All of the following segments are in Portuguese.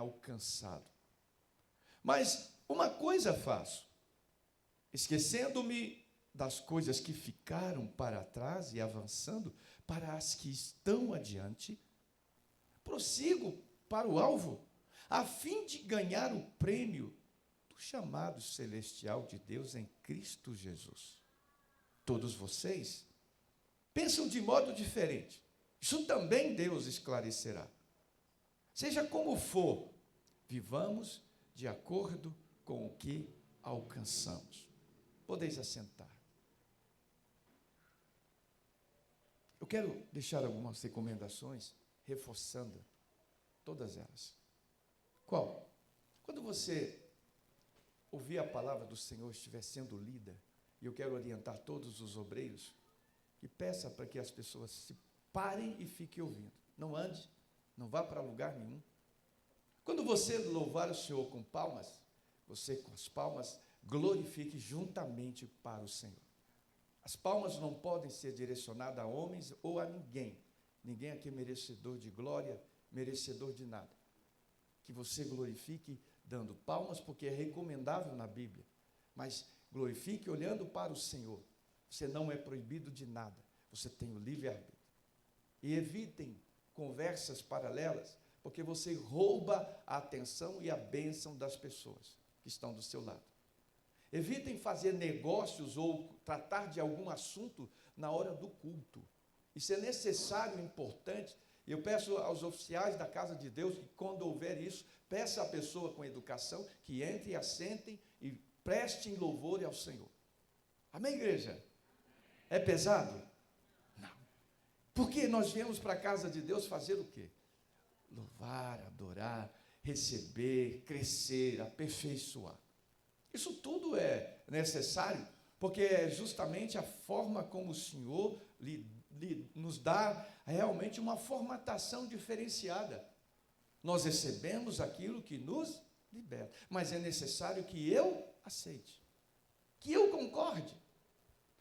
alcançado. Mas uma coisa faço, esquecendo-me das coisas que ficaram para trás e avançando para as que estão adiante, prossigo para o alvo, a fim de ganhar o prêmio do chamado celestial de Deus em Cristo Jesus. Todos vocês pensam de modo diferente. Isso também Deus esclarecerá. Seja como for, vivamos de acordo com o que alcançamos. Podeis assentar. Eu quero deixar algumas recomendações, reforçando todas elas. Qual? Quando você ouvir a palavra do Senhor estiver sendo lida, e eu quero orientar todos os obreiros, e peça para que as pessoas se parem e fiquem ouvindo. Não ande, não vá para lugar nenhum. Quando você louvar o Senhor com palmas, você com as palmas glorifique juntamente para o Senhor. As palmas não podem ser direcionadas a homens ou a ninguém. Ninguém aqui é merecedor de glória, merecedor de nada. Que você glorifique dando palmas, porque é recomendável na Bíblia. Mas glorifique olhando para o Senhor. Você não é proibido de nada. Você tem o livre-arbítrio. E evitem conversas paralelas, porque você rouba a atenção e a bênção das pessoas que estão do seu lado. Evitem fazer negócios ou tratar de algum assunto na hora do culto. Isso é necessário e importante. Eu peço aos oficiais da casa de Deus que, quando houver isso, peça à pessoa com educação que entre, assentem e prestem louvor ao Senhor. Amém, igreja? É pesado? Não. Porque nós viemos para a casa de Deus fazer o quê? Louvar, adorar, receber, crescer, aperfeiçoar. Isso tudo é necessário, porque é justamente a forma como o Senhor nos dá realmente uma formatação diferenciada. Nós recebemos aquilo que nos liberta, mas é necessário que eu aceite, que eu concorde,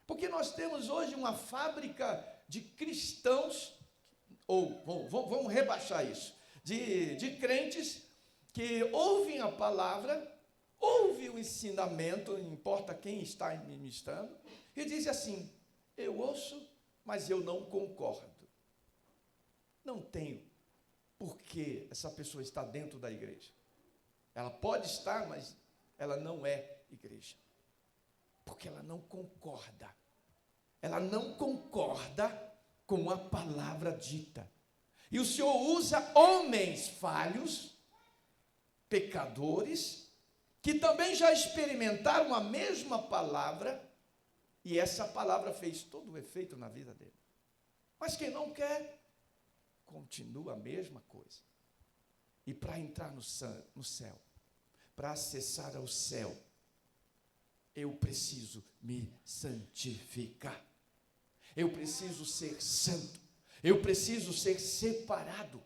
porque nós temos hoje uma fábrica de cristãos, ou vamos rebaixar isso, de crentes que ouvem a palavra, ouve o ensinamento, não importa quem está ministrando, e diz assim: eu ouço, mas eu não concordo. Não tenho por que essa pessoa está dentro da igreja. Ela pode estar, mas ela não é igreja. Porque ela não concorda. Ela não concorda com a palavra dita. E o Senhor usa homens falhos, pecadores, que também já experimentaram a mesma palavra, e essa palavra fez todo o efeito na vida dele. Mas quem não quer, continua a mesma coisa. E para entrar no céu, para acessar ao céu, eu preciso me santificar. Eu preciso ser santo. Eu preciso ser separado.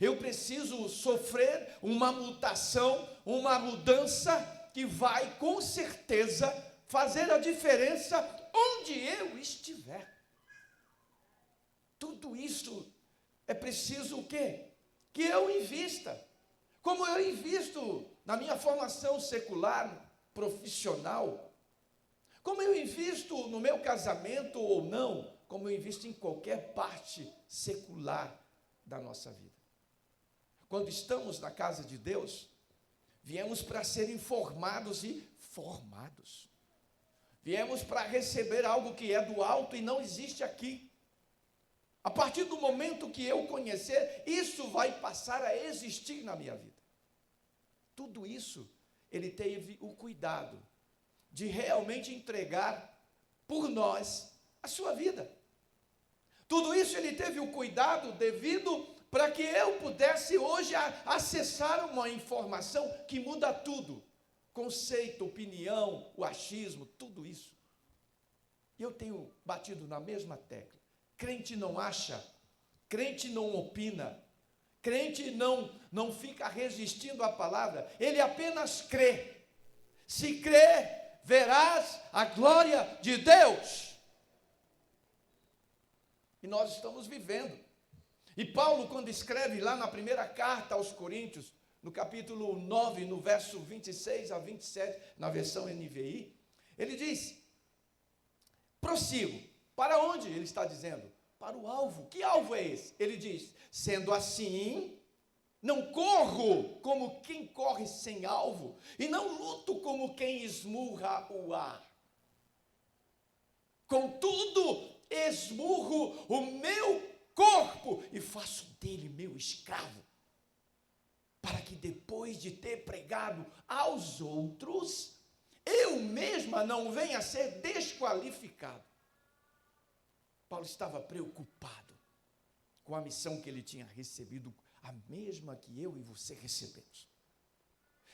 Eu preciso sofrer uma mutação, uma mudança que vai, com certeza, fazer a diferença onde eu estiver. Tudo isso é preciso o quê? Que eu invista. Como eu invisto na minha formação secular, profissional, como eu invisto no meu casamento ou não, como eu invisto em qualquer parte secular da nossa vida. Quando estamos na casa de Deus, viemos para ser informados e formados. Viemos para receber algo que é do alto e não existe aqui. A partir do momento que eu conhecer, isso vai passar a existir na minha vida. Tudo isso, ele teve o cuidado de realmente entregar por nós a sua vida. Tudo isso ele teve o cuidado devido para que eu pudesse hoje acessar uma informação que muda tudo. Conceito, opinião, o achismo, tudo isso. E eu tenho batido na mesma tecla. Crente não acha, crente não opina, crente não fica resistindo à palavra, ele apenas crê. Se crê, verás a glória de Deus. E nós estamos vivendo. E Paulo, quando escreve lá na primeira carta aos Coríntios, no capítulo 9, no verso 26 a 27, na versão NVI, ele diz: prossigo. Para onde? Ele está dizendo: para o alvo. Que alvo é esse? Ele diz: sendo assim, não corro como quem corre sem alvo, e não luto como quem esmurra o ar. Contudo, esmurro o meu corpo e faço dele meu escravo, para que depois de ter pregado aos outros, eu mesma não venha a ser desqualificado. Paulo estava preocupado com a missão que ele tinha recebido, a mesma que eu e você recebemos.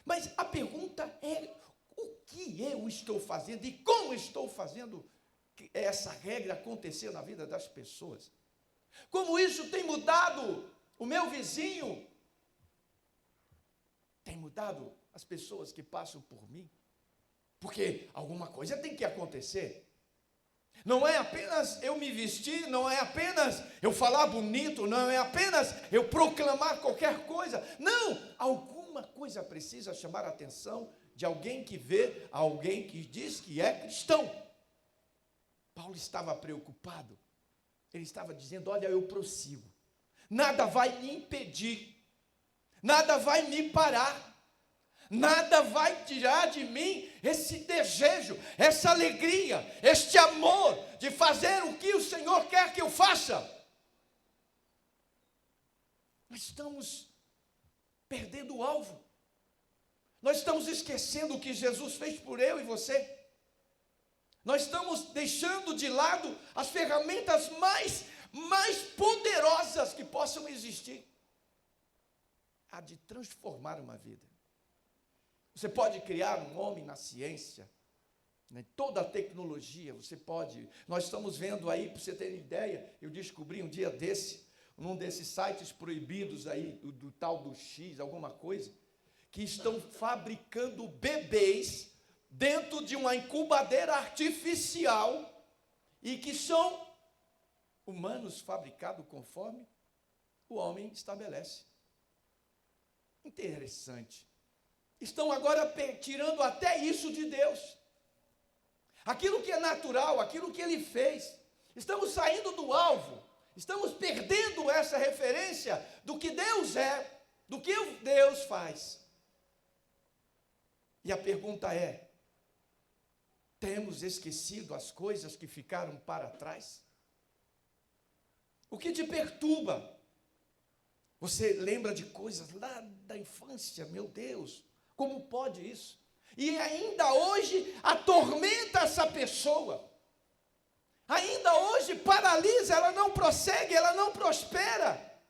Mas a pergunta é: o que eu estou fazendo e como estou fazendo essa regra acontecer na vida das pessoas? Como isso tem mudado o meu vizinho? Tem mudado as pessoas que passam por mim? Porque alguma coisa tem que acontecer. Não é apenas eu me vestir, não é apenas eu falar bonito, não é apenas eu proclamar qualquer coisa. Não, alguma coisa precisa chamar a atenção de alguém que vê, alguém que diz que é cristão. Paulo estava preocupado. Ele estava dizendo: olha, eu prossigo. Nada vai me impedir. Nada vai me parar. Nada vai tirar de mim esse desejo, essa alegria, este amor de fazer o que o Senhor quer que eu faça. Nós estamos perdendo o alvo. Nós estamos esquecendo o que Jesus fez por eu e você. Nós estamos deixando de lado as ferramentas mais poderosas que possam existir. A de transformar uma vida. Você pode criar um homem na ciência, né? Toda a tecnologia, você pode. Nós estamos vendo aí, para você ter ideia, eu descobri um dia desse, num desses sites proibidos aí, do tal do X, alguma coisa, que estão fabricando bebês dentro de uma incubadeira artificial e que são humanos fabricados conforme o homem estabelece. Interessante. Estão agora tirando até isso de Deus. Aquilo que é natural, aquilo que Ele fez. Estamos saindo do alvo. Estamos perdendo essa referência do que Deus é, do que Deus faz. E a pergunta é: temos esquecido as coisas que ficaram para trás? O que te perturba? Você lembra de coisas lá da infância? Meu Deus, como pode isso? E ainda hoje atormenta essa pessoa. Ainda hoje paralisa, ela não prossegue, ela não prospera.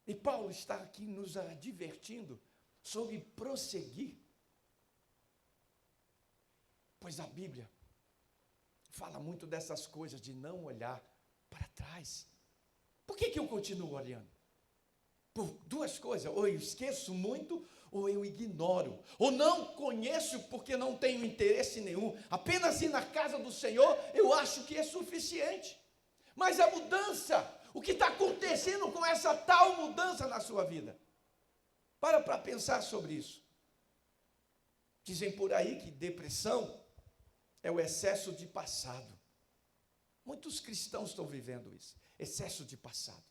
E Paulo está aqui nos advertindo sobre prosseguir. Pois a Bíblia fala muito dessas coisas, de não olhar para trás. Por que eu continuo olhando? Por duas coisas: ou eu esqueço muito, ou eu ignoro, ou não conheço porque não tenho interesse nenhum. Apenas ir na casa do Senhor eu acho que é suficiente. Mas a mudança, o que está acontecendo com essa tal mudança na sua vida? Para pensar sobre isso. Dizem por aí que depressão é o excesso de passado. Muitos cristãos estão vivendo isso, excesso de passado.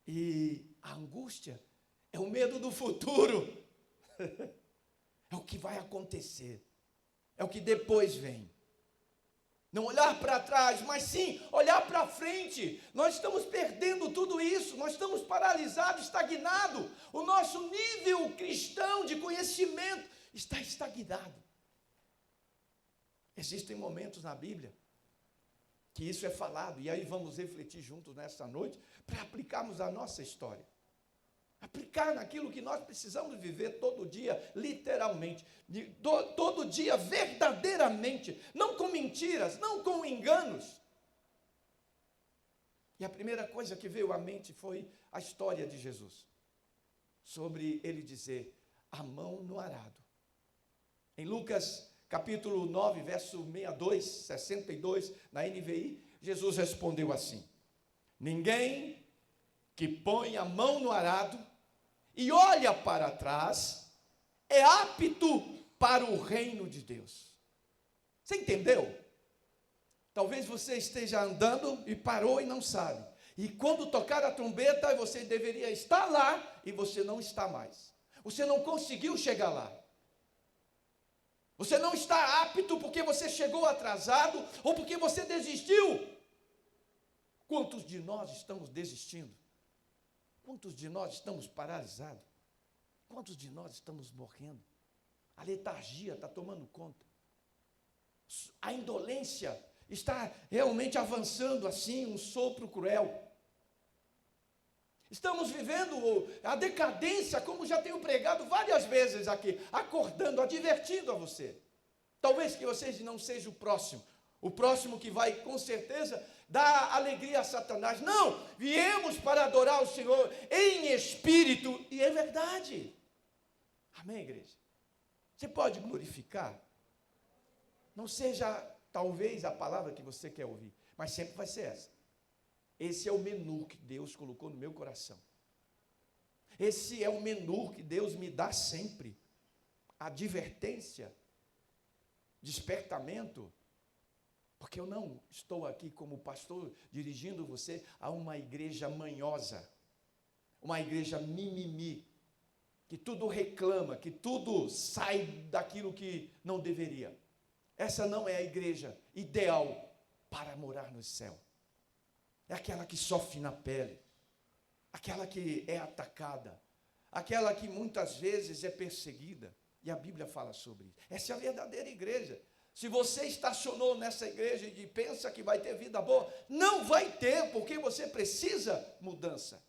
E a angústia é o medo do futuro. É o que vai acontecer. É o que depois vem. Não olhar para trás, mas sim olhar para frente. Nós estamos perdendo tudo isso. Nós estamos paralisados, estagnados. O nosso nível cristão de conhecimento está estagnado. Existem momentos na Bíblia que isso é falado, e aí vamos refletir juntos nesta noite, para aplicarmos a nossa história. Aplicar naquilo que nós precisamos viver todo dia, literalmente, todo dia verdadeiramente, não com mentiras, não com enganos. E a primeira coisa que veio à mente foi a história de Jesus, sobre ele dizer: a mão no arado. Em Lucas capítulo 9, verso 62, na NVI, Jesus respondeu assim: Ninguém que põe a mão no arado e olha para trás é apto para o reino de Deus. Você entendeu? Talvez você esteja andando e parou e não sabe. E quando tocar a trombeta, você deveria estar lá e você não está mais. Você não conseguiu chegar lá. Você não está apto porque você chegou atrasado ou porque você desistiu. Quantos de nós estamos desistindo? Quantos de nós estamos paralisados? Quantos de nós estamos morrendo? A letargia está tomando conta. A indolência está realmente avançando assim, um sopro cruel. Estamos vivendo a decadência, como já tenho pregado várias vezes aqui, acordando, advertindo a você. Talvez que você não seja o próximo que vai, com certeza, dar alegria a Satanás. Não, viemos para adorar o Senhor em espírito, e é verdade. Amém, igreja? Você pode glorificar? Não seja, talvez, a palavra que você quer ouvir, mas sempre vai ser essa. Esse é o menu que Deus colocou no meu coração. Esse é o menu que Deus me dá sempre. Advertência, despertamento, porque eu não estou aqui como pastor dirigindo você a uma igreja manhosa, uma igreja mimimi, que tudo reclama, que tudo sai daquilo que não deveria. Essa não é a igreja ideal para morar no céu. É aquela que sofre na pele, aquela que é atacada, aquela que muitas vezes é perseguida, e a Bíblia fala sobre isso. Essa é a verdadeira igreja. Se você estacionou nessa igreja e pensa que vai ter vida boa, não vai ter, porque você precisa mudança.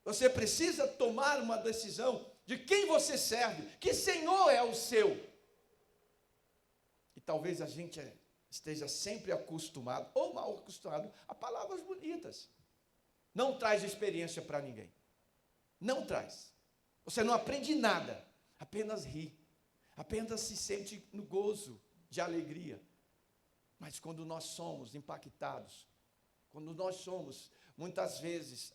Você precisa tomar uma decisão de quem você serve, que Senhor é o seu. E talvez a gente esteja sempre acostumado, ou mal acostumado, a palavras bonitas. Não traz experiência para ninguém. Não traz. Você não aprende nada, apenas ri. Apenas se sente no gozo de alegria. Mas quando nós somos impactados, quando nós somos, muitas vezes,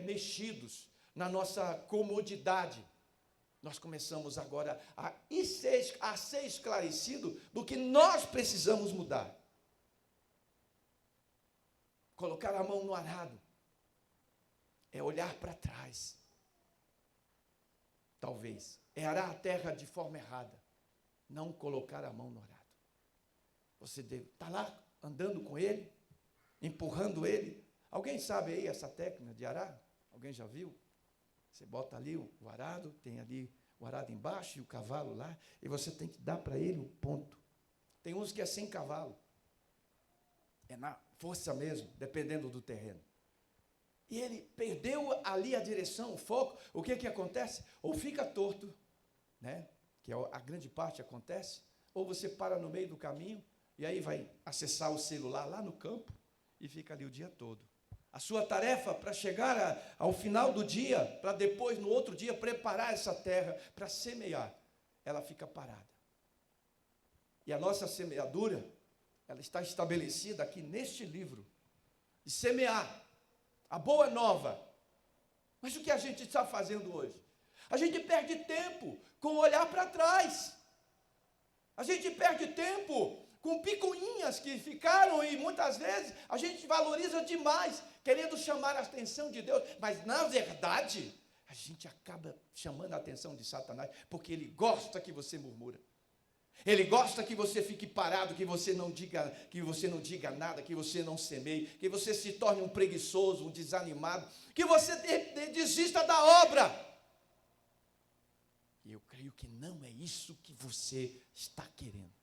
mexidos na nossa comodidade, nós começamos agora a ser esclarecido do que nós precisamos mudar. Colocar a mão no arado é olhar para trás. Talvez. É arar a terra de forma errada. Não colocar a mão no arado. Você deve estar lá andando com ele, empurrando ele. Alguém sabe aí essa técnica de arar? Alguém já viu? Você bota ali o arado, tem ali o arado embaixo e o cavalo lá, e você tem que dar para ele um ponto. Tem uns que é sem cavalo. É na força mesmo, dependendo do terreno. E ele perdeu ali a direção, o foco. O que acontece? Ou fica torto, né? Que a grande parte acontece, ou você para no meio do caminho, e aí vai acessar o celular lá no campo, e fica ali o dia todo. A sua tarefa para chegar ao final do dia, para depois, no outro dia, preparar essa terra para semear, ela fica parada. E a nossa semeadura, ela está estabelecida aqui neste livro, de semear a boa nova. Mas o que a gente está fazendo hoje? A gente perde tempo com olhar para trás. A gente perde tempo com picuinhas que ficaram, e muitas vezes a gente valoriza demais, querendo chamar a atenção de Deus, mas na verdade a gente acaba chamando a atenção de Satanás, porque ele gosta que você murmura. Ele gosta que você fique parado, que você não diga nada, que você não semeie, que você se torne um preguiçoso, um desanimado, que você desista da obra. E eu creio que não é isso que você está querendo.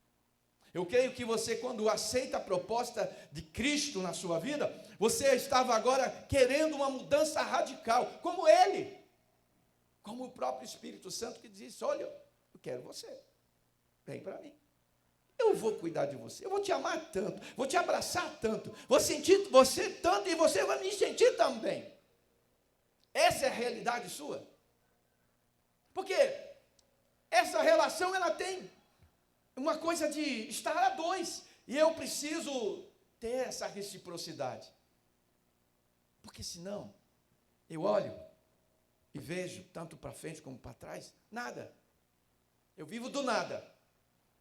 Eu creio que você, quando aceita a proposta de Cristo na sua vida, você estava agora querendo uma mudança radical, como Ele, como o próprio Espírito Santo que disse: olha, eu quero você, vem para mim, eu vou cuidar de você, eu vou te amar tanto, vou te abraçar tanto, vou sentir você tanto, e você vai me sentir também. Essa é a realidade sua, porque essa relação, ela tem uma coisa de estar a dois, e eu preciso ter essa reciprocidade. Porque senão, eu olho e vejo, tanto para frente como para trás, nada. Eu vivo do nada.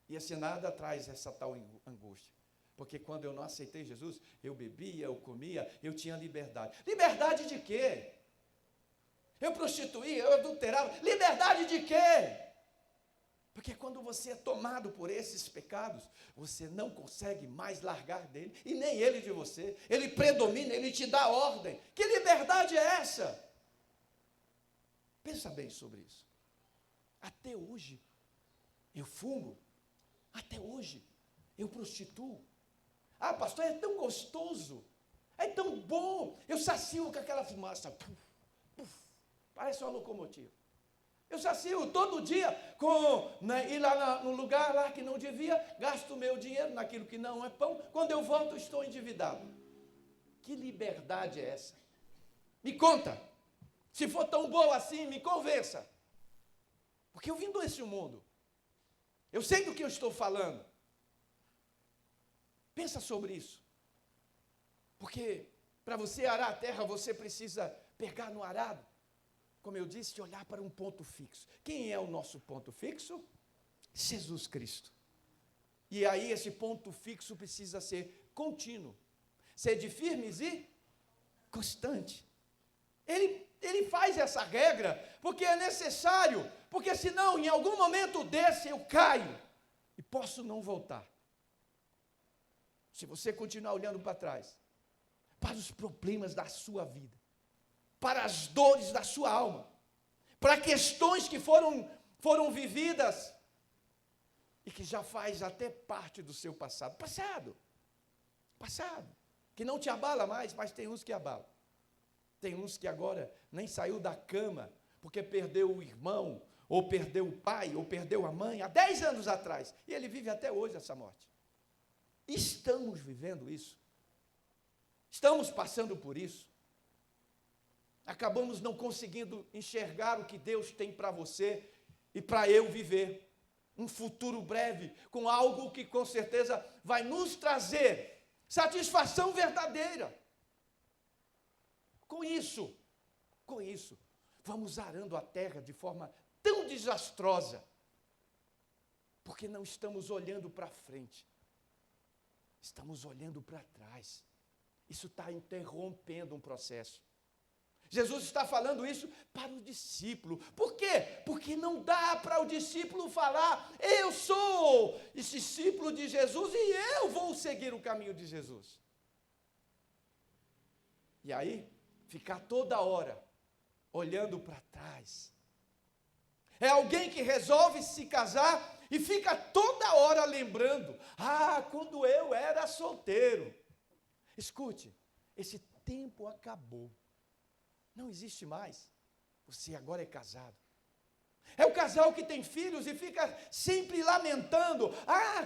E esse nada traz essa tal angústia. Porque quando eu não aceitei Jesus, eu bebia, eu comia, eu tinha liberdade. Liberdade de quê? Eu prostituía, eu adulterava. Liberdade de quê? Porque quando você é tomado por esses pecados, você não consegue mais largar dele, e nem ele de você. Ele predomina, ele te dá ordem. Que liberdade é essa? Pensa bem sobre isso. Até hoje, eu fumo. Até hoje, eu prostituo. Ah, pastor, é tão gostoso. É tão bom. Eu sacio com aquela fumaça. Puf, puf, parece uma locomotiva. Eu sacio todo dia ir lá no lugar lá que não devia, gasto o meu dinheiro naquilo que não é pão. Quando eu volto, estou endividado. Que liberdade é essa? Me conta. Se for tão boa assim, me convença. Porque eu vim desse mundo. Eu sei do que eu estou falando. Pensa sobre isso. Porque para você arar a terra, você precisa pegar no arado. Como eu disse, olhar para um ponto fixo. Quem é o nosso ponto fixo? Jesus Cristo. E aí esse ponto fixo precisa ser contínuo. Ser de firmes e constante. Ele faz essa regra porque é necessário. Porque senão, em algum momento desse, eu caio. E posso não voltar. Se você continuar olhando para trás, para os problemas da sua vida, para as dores da sua alma, para questões que foram vividas e que já faz até parte do seu passado. Passado, que não te abala mais, mas tem uns que abalam. Tem uns que agora nem saiu da cama, porque perdeu o irmão, ou perdeu o pai, ou perdeu a mãe, há 10 anos atrás, e ele vive até hoje essa morte. Estamos vivendo isso. Estamos passando por isso. Acabamos não conseguindo enxergar o que Deus tem para você e para eu viver. Um futuro breve, com algo que com certeza vai nos trazer satisfação verdadeira. Com isso, vamos arando a terra de forma tão desastrosa, porque não estamos olhando para frente. Estamos olhando para trás. Isso está interrompendo um processo. Jesus está falando isso para o discípulo. Por quê? Porque não dá para o discípulo falar, eu sou esse discípulo de Jesus e eu vou seguir o caminho de Jesus. E aí, ficar toda hora olhando para trás. É alguém que resolve se casar e fica toda hora lembrando, quando eu era solteiro. Escute, esse tempo acabou. Não existe mais. Você agora é casado. É o casal que tem filhos e fica sempre lamentando.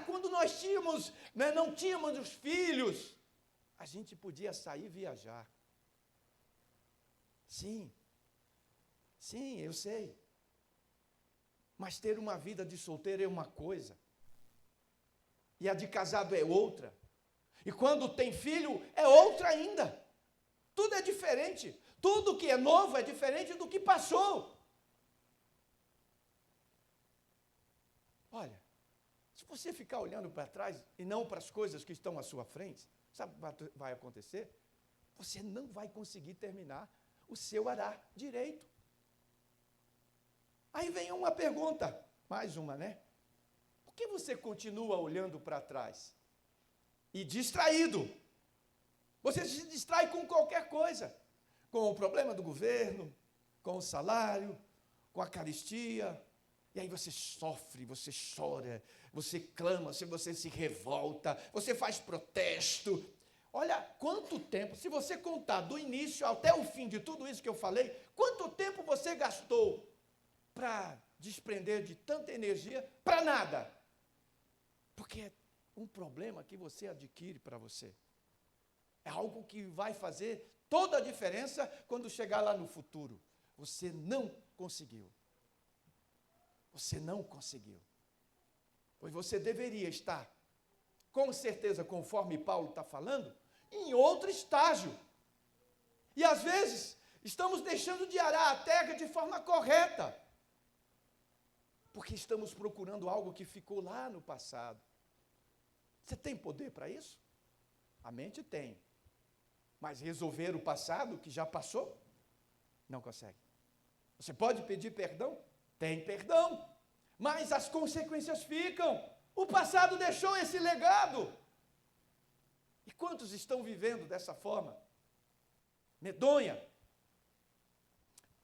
Quando nós tínhamos, não tínhamos os filhos, a gente podia sair e viajar. Sim, eu sei. Mas ter uma vida de solteiro é uma coisa. E a de casado é outra. E quando tem filho, é outra ainda. Tudo é diferente. Tudo que é novo é diferente do que passou. Olha, se você ficar olhando para trás e não para as coisas que estão à sua frente, sabe o que vai acontecer? Você não vai conseguir terminar o seu arar direito. Aí vem uma pergunta, mais uma, né? Por que você continua olhando para trás? E distraído. Você se distrai com qualquer coisa. Com o problema do governo, com o salário, com a caristia. E aí você sofre, você chora, você clama, você se revolta, você faz protesto. Olha, quanto tempo, se você contar do início até o fim de tudo isso que eu falei, quanto tempo você gastou para desprender de tanta energia para nada? Porque é um problema que você adquire para você. É algo que vai fazer toda a diferença quando chegar lá no futuro. Você não conseguiu. Você não conseguiu. Pois você deveria estar, com certeza, conforme Paulo está falando, em outro estágio. E às vezes, estamos deixando de arar a terra de forma correta, porque estamos procurando algo que ficou lá no passado. Você tem poder para isso? A mente tem. Mas resolver o passado que já passou? Não consegue. Você pode pedir perdão? Tem perdão. Mas as consequências ficam. O passado deixou esse legado. E quantos estão vivendo dessa forma? Medonha.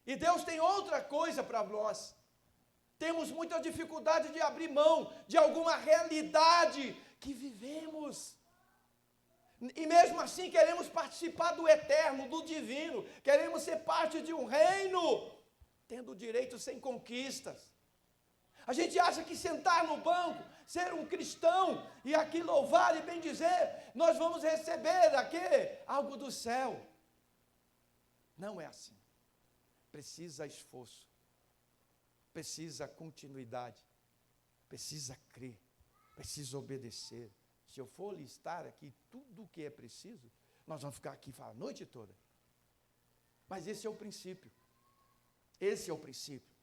E Deus tem outra coisa para nós. Temos muita dificuldade de abrir mão de alguma realidade que vivemos. E mesmo assim queremos participar do eterno, do divino. Queremos ser parte de um reino, tendo direito sem conquistas. A gente acha que sentar no banco, ser um cristão e aqui louvar e bendizer, nós vamos receber aqui algo do céu. Não é assim. Precisa esforço. Precisa continuidade. Precisa crer. Precisa obedecer. Se eu for listar aqui tudo o que é preciso, nós vamos ficar aqui a noite toda. Mas esse é o princípio. Esse é o princípio.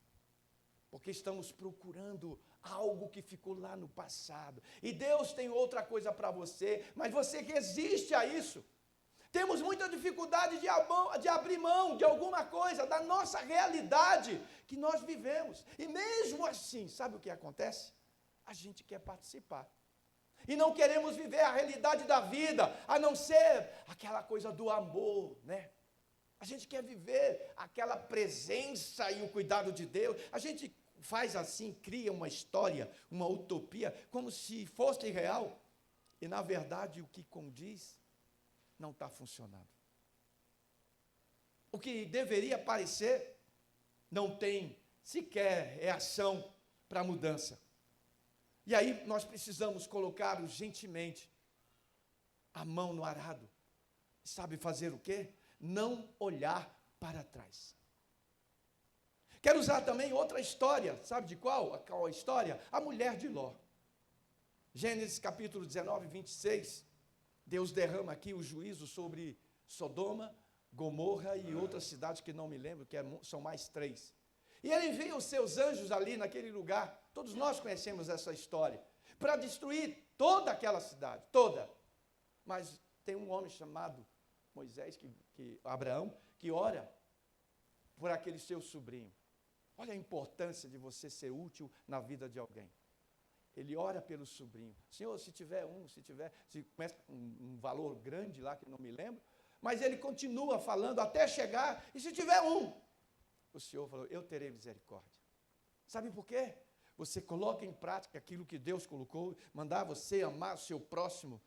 Porque estamos procurando algo que ficou lá no passado. E Deus tem outra coisa para você, mas você resiste a isso. Temos muita dificuldade de abrir mão de alguma coisa, da nossa realidade que nós vivemos. E mesmo assim, sabe o que acontece? A gente quer participar. E não queremos viver a realidade da vida, a não ser aquela coisa do amor, né? A gente quer viver aquela presença e o cuidado de Deus. A gente faz assim, cria uma história, uma utopia, como se fosse real. E na verdade o que condiz não está funcionando. O que deveria parecer não tem sequer reação para a mudança. E aí nós precisamos colocar urgentemente a mão no arado. Sabe fazer o quê? Não olhar para trás. Quero usar também outra história, sabe de qual? Qual a história? A mulher de Ló. Gênesis capítulo 19, 26. Deus derrama aqui o juízo sobre Sodoma, Gomorra e outras cidades que não me lembro, que são mais 3. E ele envia os seus anjos ali naquele lugar. Todos nós conhecemos essa história. Para destruir toda aquela cidade, toda. Mas tem um homem chamado Moisés, Abraão, que ora por aquele seu sobrinho. Olha a importância de você ser útil na vida de alguém. Ele ora pelo sobrinho. Senhor, se começa um valor grande lá, que não me lembro, mas ele continua falando até chegar, e se tiver um, o Senhor falou, eu terei misericórdia. Sabe por quê? Você coloca em prática aquilo que Deus colocou, mandar você amar o seu próximo,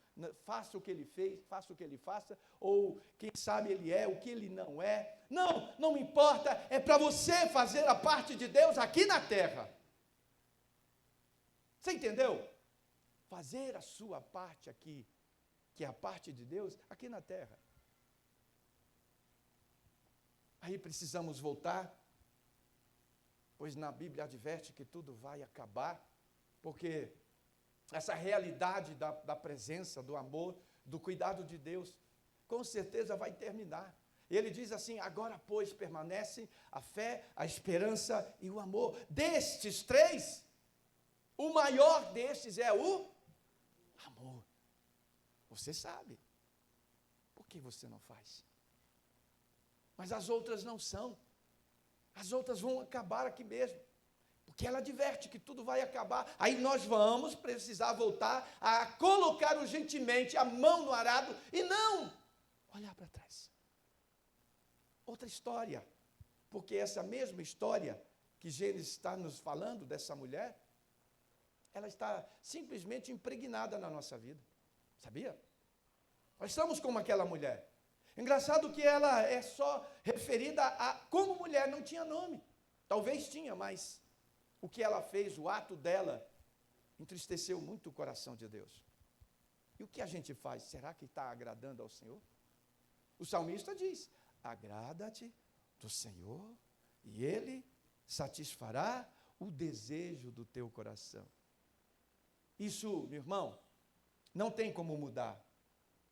faça o que ele fez, faça o que ele faça, ou quem sabe ele é, o que ele não é. Não me importa, é para você fazer a parte de Deus aqui na terra. Você entendeu? Fazer a sua parte aqui, que é a parte de Deus, aqui na terra. Aí precisamos voltar, pois na Bíblia adverte que tudo vai acabar, porque essa realidade da presença, do amor, do cuidado de Deus, com certeza vai terminar. Ele diz assim, agora pois permanecem a fé, a esperança e o amor. Destes 3, o maior destes é o amor. Você sabe. Por que você não faz? Mas as outras não são. As outras vão acabar aqui mesmo. Porque ela adverte que tudo vai acabar. Aí nós vamos precisar voltar a colocar urgentemente a mão no arado e não olhar para trás. Outra história. Porque essa mesma história que Gênesis está nos falando dessa mulher, ela está simplesmente impregnada na nossa vida. Sabia? Nós estamos como aquela mulher. Engraçado que ela é só referida a como mulher, não tinha nome. Talvez tinha, mas o que ela fez, o ato dela, entristeceu muito o coração de Deus. E o que a gente faz? Será que está agradando ao Senhor? O salmista diz, agrada-te do Senhor e Ele satisfará o desejo do teu coração. Isso, meu irmão, não tem como mudar.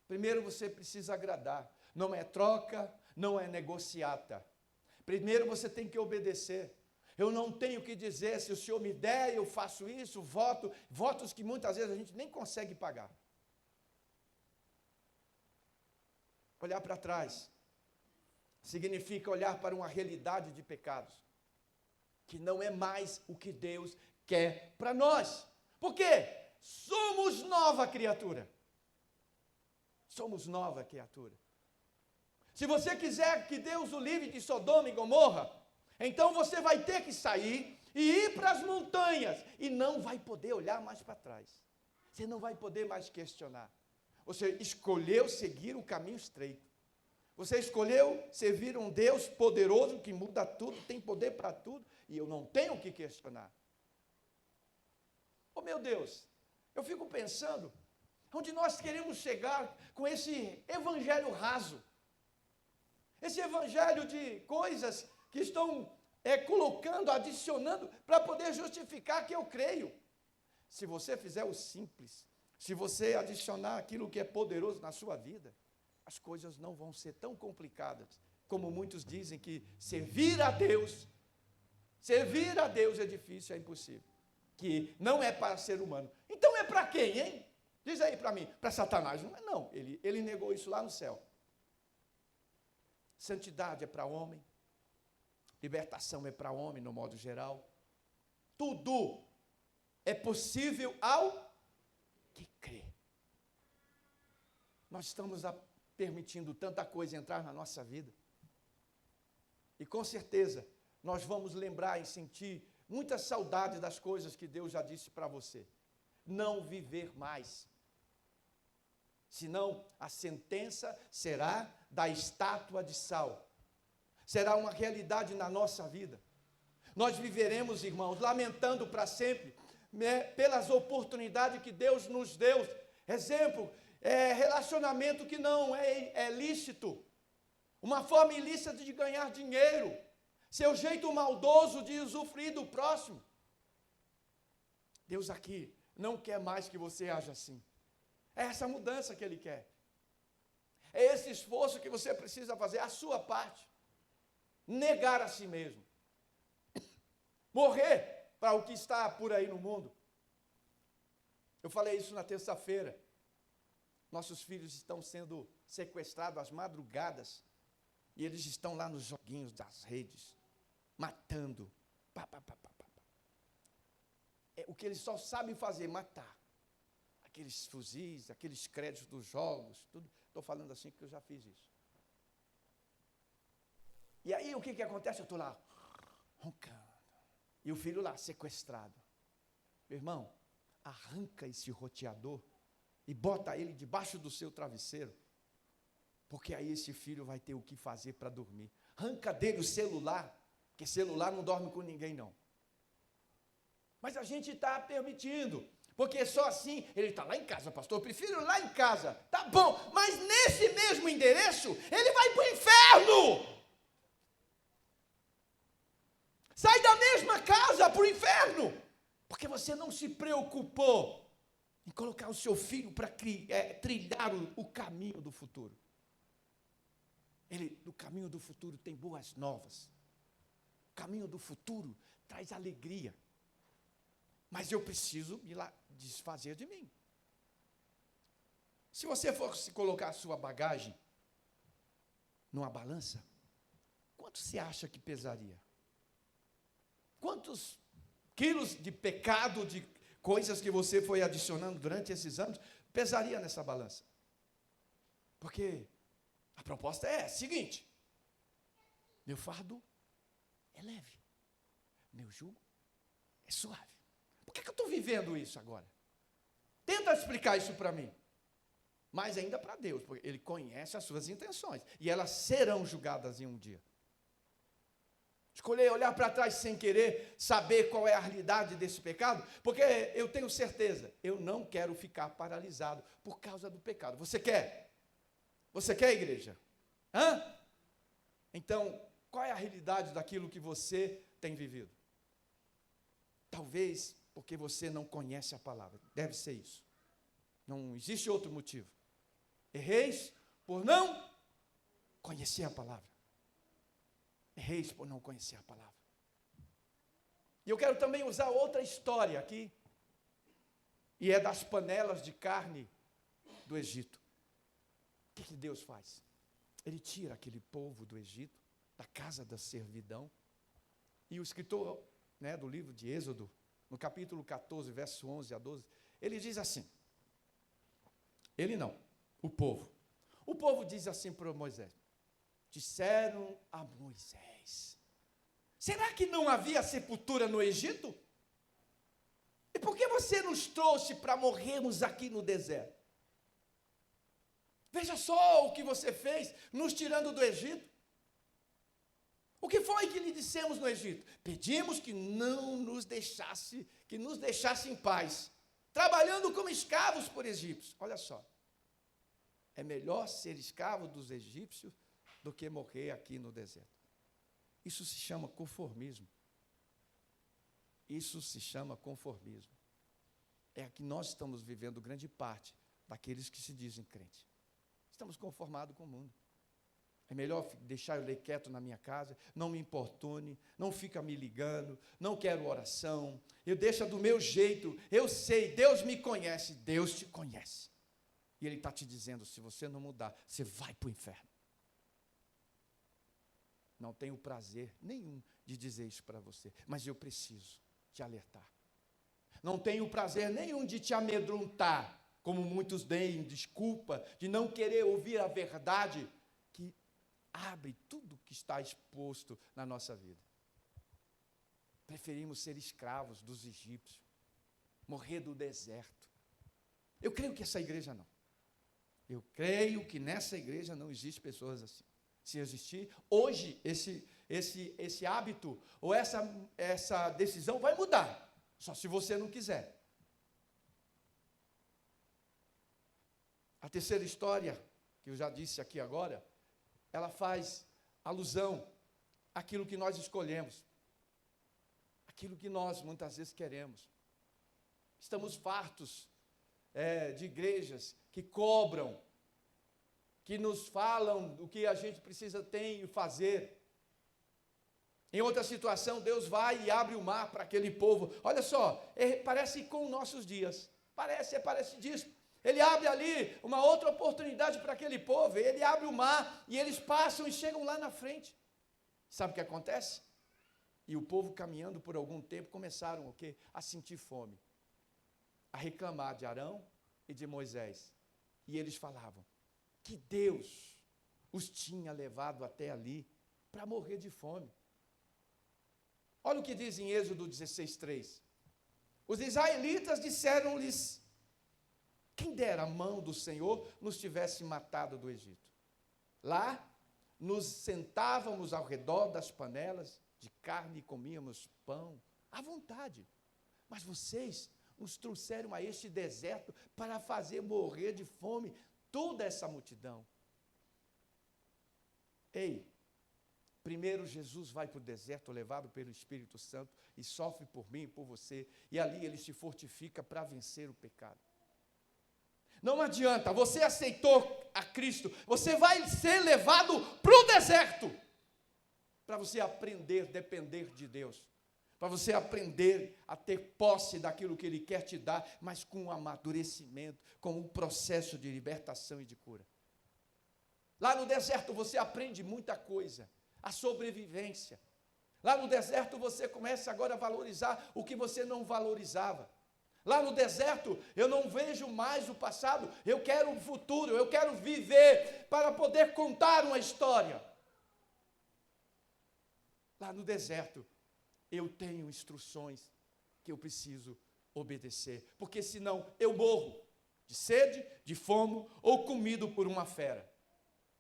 Primeiro você precisa agradar. Não é troca, não é negociata. Primeiro você tem que obedecer. Eu não tenho que dizer, se o Senhor me der, eu faço isso, votos que muitas vezes a gente nem consegue pagar. Olhar para trás significa olhar para uma realidade de pecados, que não é mais o que Deus quer para nós. Por quê? Somos nova criatura. Somos nova criatura. Se você quiser que Deus o livre de Sodoma e Gomorra, então você vai ter que sair e ir para as montanhas e não vai poder olhar mais para trás. Você não vai poder mais questionar. Você escolheu seguir um caminho estreito. Você escolheu servir um Deus poderoso que muda tudo, tem poder para tudo, e eu não tenho o que questionar. Oh meu Deus, eu fico pensando, onde nós queremos chegar com esse evangelho raso, esse evangelho de coisas que estão colocando, adicionando, para poder justificar que eu creio. Se você fizer o simples, se você adicionar aquilo que é poderoso na sua vida, as coisas não vão ser tão complicadas, como muitos dizem que servir a Deus é difícil, é impossível, que não é para ser humano. Então é para quem, hein? Diz aí para mim, para Satanás. Não, ele negou isso lá no céu. Santidade é para homem, libertação é para homem, no modo geral. Tudo é possível ao que crê. Nós estamos permitindo tanta coisa entrar na nossa vida. E com certeza, nós vamos lembrar e sentir muita saudade das coisas que Deus já disse para você. Não viver mais. Senão, a sentença será da estátua de sal. Será uma realidade na nossa vida. Nós viveremos, irmãos, lamentando para sempre, pelas oportunidades que Deus nos deu. Exemplo, relacionamento que não é lícito. Uma forma ilícita de ganhar dinheiro. Seu jeito maldoso de usufruir do próximo. Deus aqui não quer mais que você haja assim. É essa mudança que Ele quer. É esse esforço que você precisa fazer, a sua parte. Negar a si mesmo. Morrer para o que está por aí no mundo. Eu falei isso na terça-feira. Nossos filhos estão sendo sequestrados às madrugadas. E eles estão lá nos joguinhos das redes, matando. O que eles só sabem fazer, matar. Aqueles fuzis, aqueles créditos dos jogos, tudo. Estou falando assim porque eu já fiz isso. E aí o que acontece? Eu estou lá, roncando. E o filho lá, sequestrado. Meu irmão, arranca esse roteador e bota ele debaixo do seu travesseiro. Porque aí esse filho vai ter o que fazer para dormir. Arranca dele o celular, porque celular não dorme com ninguém não. Mas a gente está permitindo, porque só assim, ele está lá em casa, pastor, eu prefiro lá em casa. Tá bom, mas nesse mesmo endereço, ele vai para o inferno. Sai da mesma casa para o inferno, porque você não se preocupou em colocar o seu filho para trilhar o caminho do futuro. No caminho do futuro tem boas novas. O caminho do futuro traz alegria. Mas eu preciso me desfazer de mim. Se você fosse colocar a sua bagagem numa balança, quanto você acha que pesaria? Quantos quilos de pecado, de coisas que você foi adicionando durante esses anos, pesaria nessa balança? Porque a proposta é a seguinte: meu fardo é leve, meu jugo é suave. Por que eu estou vivendo isso agora? Tenta explicar isso para mim. Mas ainda para Deus, porque Ele conhece as suas intenções, e elas serão julgadas em um dia. Escolher olhar para trás sem querer saber qual é a realidade desse pecado, porque eu tenho certeza, eu não quero ficar paralisado por causa do pecado. Você quer? Você quer, igreja? Hã? Então, qual é a realidade daquilo que você tem vivido? Talvez porque você não conhece a palavra. Deve ser isso. Não existe outro motivo. Erreis por não conhecer a palavra. Erreis por não conhecer a palavra. E eu quero também usar outra história aqui, e é das panelas de carne do Egito. O que Deus faz? Ele tira aquele povo do Egito, da casa da servidão, e o escritor, do livro de Êxodo, no capítulo 14, verso 11 a 12, ele diz assim, o povo. O povo diz assim para Moisés, disseram a Moisés, será que não havia sepultura no Egito? E por que você nos trouxe para morrermos aqui no deserto? Veja só o que você fez, nos tirando do Egito. O que foi que lhe dissemos no Egito? Pedimos que nos deixasse em paz, trabalhando como escravos por egípcios. Olha só, é melhor ser escravo dos egípcios do que morrer aqui no deserto. Isso se chama conformismo. Isso se chama conformismo. É a que nós estamos vivendo grande parte daqueles que se dizem crentes. Estamos conformados com o mundo. É melhor deixar eu ler quieto na minha casa, não me importune, não fica me ligando, não quero oração, eu deixo do meu jeito, eu sei, Deus me conhece, Deus te conhece. E Ele está te dizendo, se você não mudar, você vai para o inferno. Não tenho prazer nenhum de dizer isso para você, mas eu preciso te alertar. Não tenho prazer nenhum de te amedrontar, como muitos deem desculpa, de não querer ouvir a verdade, que abre tudo que está exposto na nossa vida. Preferimos ser escravos dos egípcios, morrer do deserto. Eu creio que essa igreja não. Eu creio que nessa igreja não existe pessoas assim. Se existir, hoje esse hábito ou essa decisão vai mudar, só se você não quiser. A terceira história, que eu já disse aqui agora, ela faz alusão àquilo que nós escolhemos, aquilo que nós muitas vezes queremos. Estamos fartos de igrejas que cobram, que nos falam o que a gente precisa ter e fazer. Em outra situação, Deus vai e abre o mar para aquele povo. Olha só, parece com nossos dias, parece disso. Ele abre ali uma outra oportunidade para aquele povo, ele abre o mar e eles passam e chegam lá na frente. Sabe o que acontece? E o povo caminhando por algum tempo começaram o quê? A sentir fome, a reclamar de Arão e de Moisés. E eles falavam que Deus os tinha levado até ali para morrer de fome. Olha o que diz em Êxodo 16:3. Os israelitas disseram-lhes, quem dera a mão do Senhor nos tivesse matado do Egito. Lá nos sentávamos ao redor das panelas de carne e comíamos pão à vontade. Mas vocês nos trouxeram a este deserto para fazer morrer de fome toda essa multidão. Ei, primeiro Jesus vai para o deserto, levado pelo Espírito Santo, e sofre por mim e por você, e ali ele se fortifica para vencer o pecado. Não adianta, você aceitou a Cristo, você vai ser levado para o deserto, para você aprender a depender de Deus, para você aprender a ter posse daquilo que Ele quer te dar, mas com um amadurecimento, com um processo de libertação e de cura. Lá no deserto você aprende muita coisa, a sobrevivência. Lá no deserto você começa agora a valorizar o que você não valorizava. Lá no deserto eu não vejo mais o passado, eu quero o futuro, eu quero viver para poder contar uma história. Lá no deserto eu tenho instruções que eu preciso obedecer, porque senão eu morro de sede, de fome ou comido por uma fera.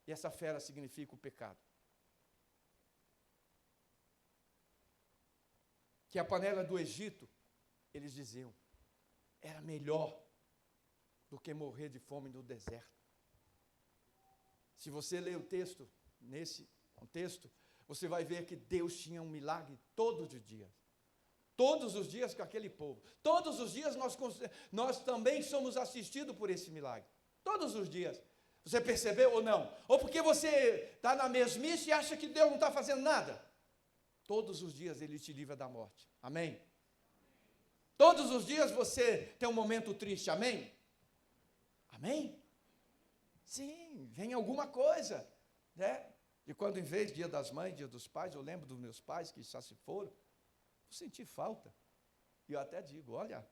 E essa fera significa o pecado. Que a panela do Egito, eles diziam, era melhor do que morrer de fome no deserto. Se você ler o texto, nesse contexto, você vai ver que Deus tinha um milagre todos os dias. Todos os dias com aquele povo. Todos os dias nós também somos assistidos por esse milagre. Todos os dias. Você percebeu ou não? Ou porque você está na mesmice e acha que Deus não está fazendo nada? Todos os dias Ele te livra da morte. Amém? Todos os dias você tem um momento triste. Amém? Amém? Sim, vem alguma coisa, né? E quando em vez Dia das Mães, Dia dos Pais, eu lembro dos meus pais que já se foram, eu senti falta. E eu até digo, olha,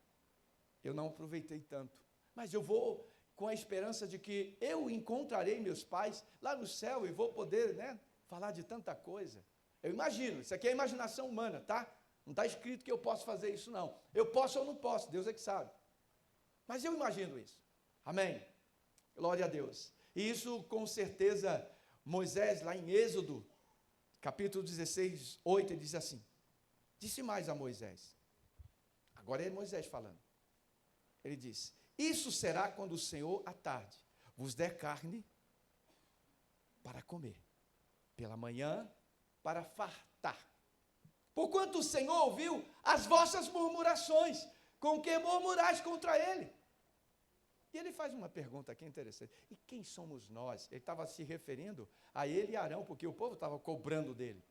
eu não aproveitei tanto, mas eu vou com a esperança de que eu encontrarei meus pais lá no céu e vou poder, né, falar de tanta coisa. Eu imagino, isso aqui é imaginação humana, tá? Não está escrito que eu posso fazer isso, não. Eu posso ou não posso, Deus é que sabe. Mas eu imagino isso. Amém? Glória a Deus. E isso, com certeza, Moisés, lá em Êxodo, capítulo 16, 8, ele diz assim, disse mais a Moisés, agora é Moisés falando, ele disse, isso será quando o Senhor, à tarde, vos der carne para comer, pela manhã, para fartar. Porquanto o Senhor ouviu as vossas murmurações, com que murmurais contra Ele. E ele faz uma pergunta aqui interessante, e quem somos nós? Ele estava se referindo a ele e Arão, porque o povo estava cobrando dele.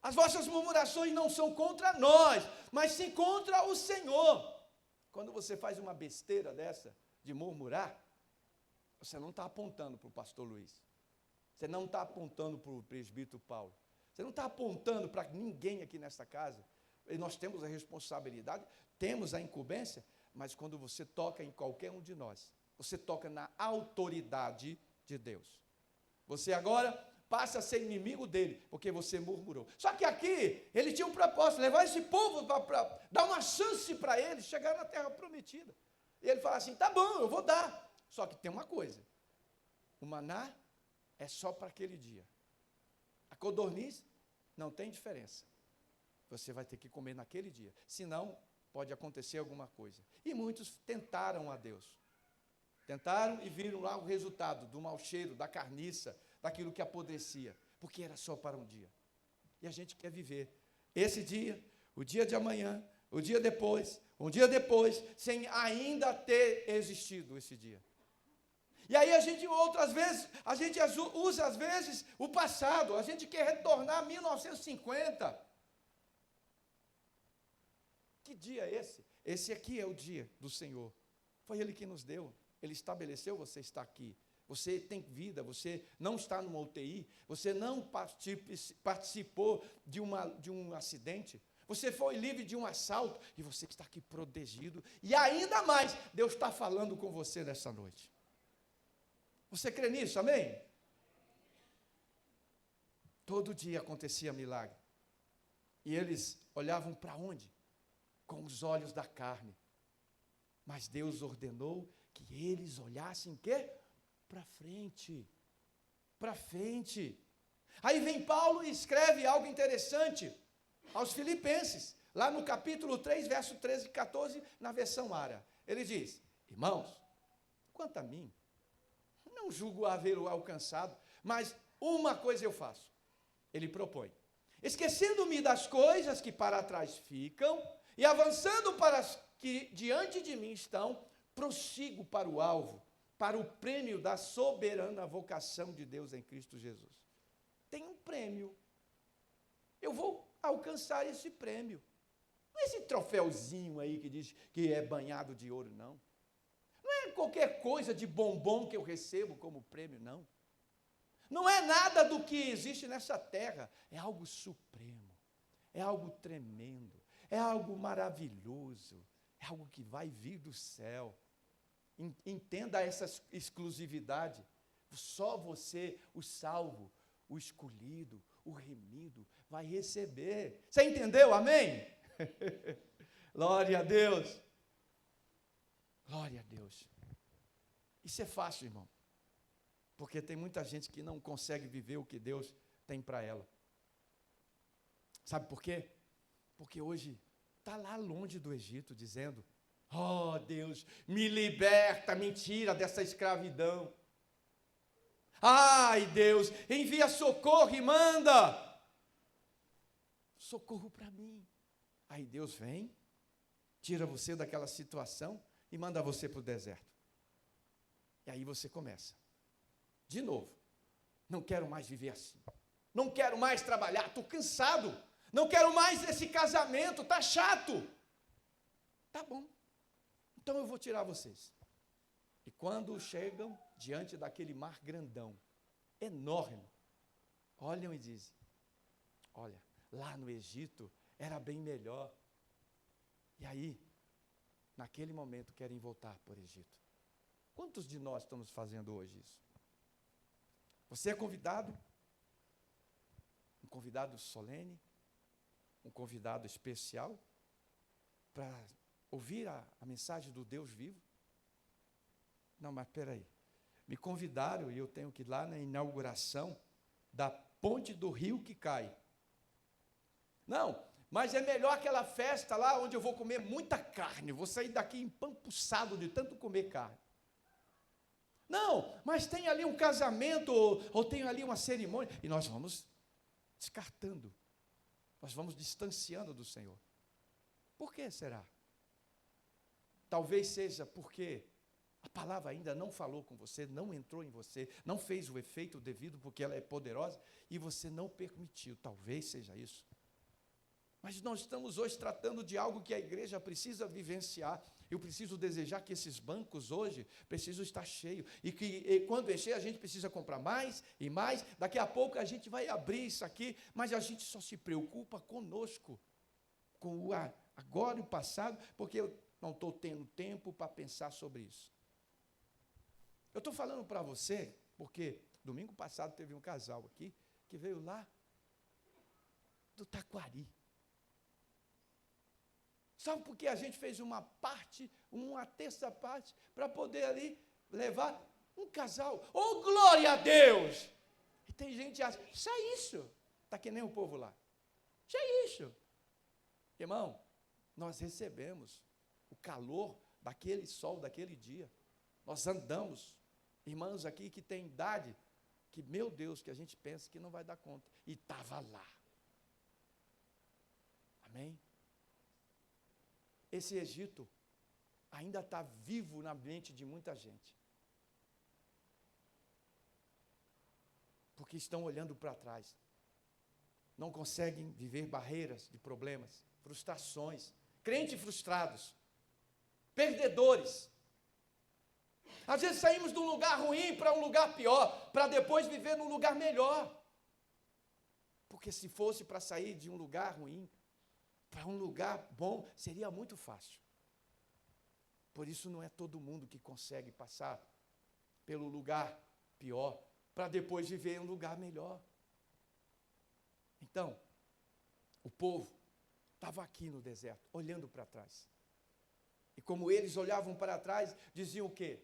As vossas murmurações não são contra nós, mas sim contra o Senhor. Quando você faz uma besteira dessa, de murmurar, você não está apontando para o pastor Luiz, você não está apontando para o presbítero Paulo, você não está apontando para ninguém aqui nesta casa. E nós temos a responsabilidade, temos a incumbência, mas quando você toca em qualquer um de nós, você toca na autoridade de Deus. Você agora passa a ser inimigo dele, porque você murmurou. Só que aqui, ele tinha um propósito, levar esse povo para dar uma chance para eles chegar na terra prometida. E ele fala assim, tá bom, eu vou dar. Só que tem uma coisa, o maná é só para aquele dia. A codorniz não tem diferença. Você vai ter que comer naquele dia, senão pode acontecer alguma coisa. E muitos tentaram a Deus. Tentaram e viram lá o resultado do mau cheiro, da carniça, daquilo que apodrecia, porque era só para um dia. E a gente quer viver esse dia, o dia de amanhã, o dia depois, um dia depois, sem ainda ter existido esse dia. E aí a gente, outras vezes, a gente usa às vezes o passado, a gente quer retornar a 1950. Que dia é esse? Esse aqui é o dia do Senhor. Foi Ele que nos deu. Ele estabeleceu, você está aqui. Você tem vida, você não está numa UTI, você não participou de um acidente, você foi livre de um assalto, e você está aqui protegido. E ainda mais, Deus está falando com você nessa noite. Você crê nisso, amém? Todo dia acontecia milagre. E eles olhavam para onde? Com os olhos da carne. Mas Deus ordenou que eles olhassem quê? Para frente. Para frente. Aí vem Paulo e escreve algo interessante aos Filipenses, lá no capítulo 3, verso 13 e 14, na versão Ara. Ele diz, irmãos, quanto a mim, não julgo havê-lo alcançado, mas uma coisa eu faço. Ele propõe, esquecendo-me das coisas que para trás ficam, e avançando para as que diante de mim estão, prossigo para o alvo, para o prêmio da soberana vocação de Deus em Cristo Jesus. Tem um prêmio. Eu vou alcançar esse prêmio. Não é esse troféuzinho aí que diz que é banhado de ouro, não. Não é qualquer coisa de bombom que eu recebo como prêmio, não. Não é nada do que existe nessa terra. É algo supremo. É algo tremendo. É algo maravilhoso, é algo que vai vir do céu. Entenda essa exclusividade. Só você, o salvo, o escolhido, o remido, vai receber. Você entendeu? Amém? Glória a Deus. Glória a Deus. Isso é fácil, irmão. Porque tem muita gente que não consegue viver o que Deus tem para ela. Sabe por quê? Porque hoje está lá longe do Egito dizendo, oh Deus, me liberta, me tira dessa escravidão. Ai Deus, envia socorro e manda socorro para mim. Aí Deus vem, tira você daquela situação e manda você para o deserto. E aí você começa. De novo, não quero mais viver assim. Não quero mais trabalhar, estou cansado. Não quero mais esse casamento, está chato. Tá bom, então eu vou tirar vocês. E quando chegam diante daquele mar grandão, enorme, olham e dizem, olha, lá no Egito era bem melhor. E aí, naquele momento, querem voltar para o Egito. Quantos de nós estamos fazendo hoje isso? Você é convidado, um convidado solene, um convidado especial, para ouvir a mensagem do Deus vivo? Não, mas espera aí. Me convidaram e eu tenho que ir lá na inauguração da ponte do rio que cai. Não, mas é melhor aquela festa lá onde eu vou comer muita carne, vou sair daqui empampuçado de tanto comer carne. Não, mas tem ali um casamento, ou tem ali uma cerimônia, e nós vamos descartando, nós vamos distanciando do Senhor. Por que será? Talvez seja porque a palavra ainda não falou com você, não entrou em você, não fez o efeito devido, porque ela é poderosa, e você não permitiu, talvez seja isso. Mas nós estamos hoje tratando de algo que a igreja precisa vivenciar. Eu preciso desejar que esses bancos hoje precisam estar cheios. E quando encher, a gente precisa comprar mais e mais. Daqui a pouco a gente vai abrir isso aqui, mas a gente só se preocupa conosco, com o agora e o passado, porque eu não estou tendo tempo para pensar sobre isso. Eu estou falando para você, porque domingo passado teve um casal aqui, que veio lá do Taquari. Sabe por que a gente fez uma terça parte, para poder ali levar um casal? Oh, glória a Deus! E tem gente que acha, isso é isso. Está que nem o povo lá. Isso é isso. Irmão, nós recebemos o calor daquele sol, daquele dia. Nós andamos, irmãos aqui que têm idade, que, meu Deus, que a gente pensa que não vai dar conta. E estava lá. Amém? Esse Egito ainda está vivo na mente de muita gente. Porque estão olhando para trás. Não conseguem viver barreiras de problemas, frustrações, crentes frustrados, perdedores. Às vezes saímos de um lugar ruim para um lugar pior, para depois viver num lugar melhor. Porque se fosse para sair de um lugar ruim para um lugar bom, seria muito fácil. Por isso não é todo mundo que consegue passar pelo lugar pior, para depois viver em um lugar melhor. Então, o povo estava aqui no deserto, olhando para trás. E como eles olhavam para trás, diziam o quê?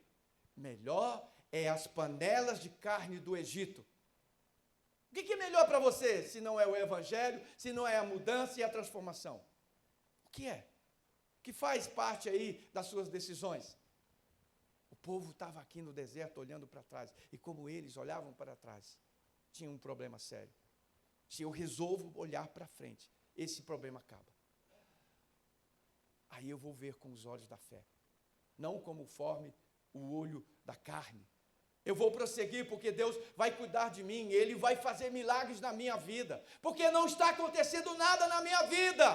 Melhor é as panelas de carne do Egito. O que é melhor para você, se não é o Evangelho, se não é a mudança e a transformação? O que é? O que faz parte aí das suas decisões? O povo estava aqui no deserto olhando para trás, e como eles olhavam para trás, tinha um problema sério. Se eu resolvo olhar para frente, esse problema acaba. Aí eu vou ver com os olhos da fé, não como conforme o olho da carne. Eu vou prosseguir porque Deus vai cuidar de mim, Ele vai fazer milagres na minha vida, porque não está acontecendo nada na minha vida.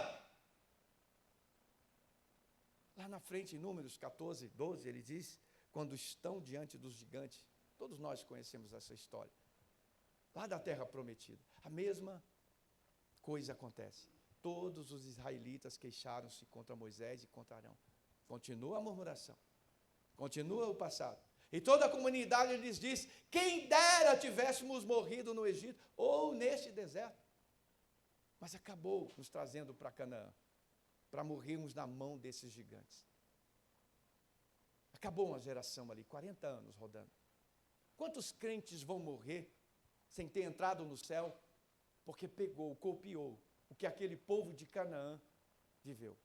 Lá na frente, em Números 14, 12, ele diz, quando estão diante dos gigantes, todos nós conhecemos essa história, lá da terra prometida, a mesma coisa acontece. Todos os israelitas queixaram-se contra Moisés e contra Arão. Continua a murmuração, continua o passado. E toda a comunidade lhes diz, quem dera tivéssemos morrido no Egito ou neste deserto. Mas acabou nos trazendo para Canaã, para morrermos na mão desses gigantes. Acabou uma geração ali, 40 anos rodando. Quantos crentes vão morrer sem ter entrado no céu, porque copiou o que aquele povo de Canaã viveu?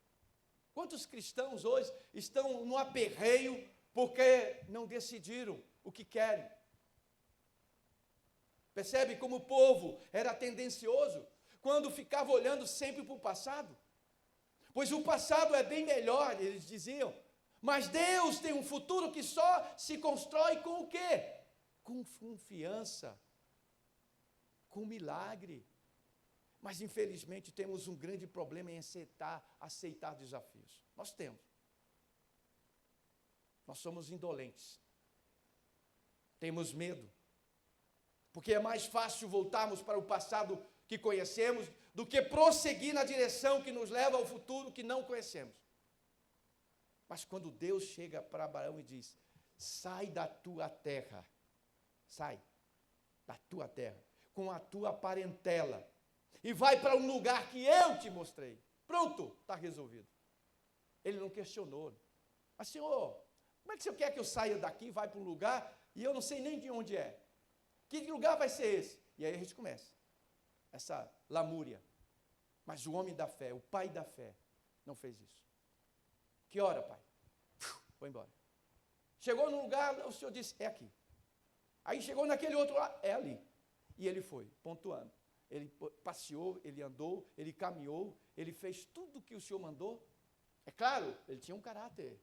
Quantos cristãos hoje estão no aperreio porque não decidiram o que querem? Percebe como o povo era tendencioso quando ficava olhando sempre para o passado? Pois o passado é bem melhor, eles diziam. Mas Deus tem um futuro que só se constrói com o quê? com confiança, com milagre. Mas, infelizmente, temos um grande problema em aceitar desafios. Nós temos. Nós somos indolentes. Temos medo. Porque é mais fácil voltarmos para o passado que conhecemos do que prosseguir na direção que nos leva ao futuro que não conhecemos. Mas quando Deus chega para Abraão e diz: sai da tua terra, sai da tua terra, com a tua parentela, e vai para um lugar que eu te mostrei. Pronto, está resolvido. Ele não questionou. Mas, Senhor, como é que o Senhor quer que eu saia daqui e vá para um lugar e eu não sei nem de onde é? Que lugar vai ser esse? E aí a gente começa essa lamúria. Mas o homem da fé, o pai da fé, não fez isso. Que hora, pai? Foi embora. Chegou num lugar, o Senhor disse: é aqui. Aí chegou naquele outro lá, é ali. E ele foi, pontuando. Ele passeou, ele andou, ele caminhou, ele fez tudo o que o Senhor mandou. É claro, ele tinha um caráter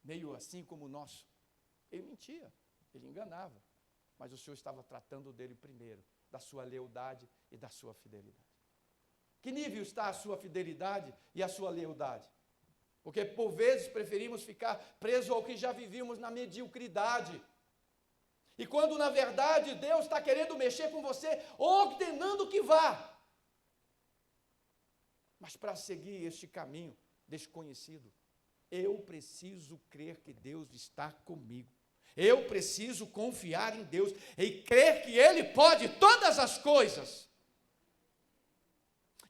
meio assim como o nosso. Ele mentia, ele enganava. Mas o Senhor estava tratando dele primeiro, da sua lealdade e da sua fidelidade. Que nível está a sua fidelidade e a sua lealdade? Porque, por vezes, preferimos ficar presos ao que já vivíamos na mediocridade. E quando, na verdade, Deus está querendo mexer com você, ordenando que vá. Mas para seguir este caminho desconhecido, eu preciso crer que Deus está comigo. Eu preciso confiar em Deus e crer que Ele pode todas as coisas.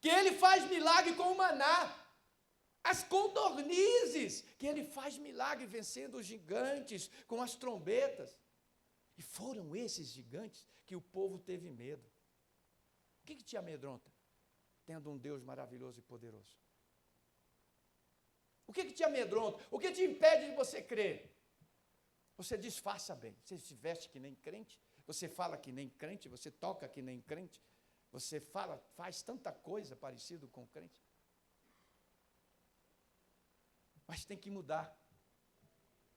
Que Ele faz milagre com o maná. As codornizes, que Ele faz milagre vencendo os gigantes com as trombetas. E foram esses gigantes que o povo teve medo. O que te amedronta? Tendo um Deus maravilhoso e poderoso. O que te amedronta? O que te impede de você crer? Você disfarça bem, você se veste que nem crente, você fala que nem crente, você toca que nem crente, você faz tanta coisa parecida com crente. Mas tem que mudar.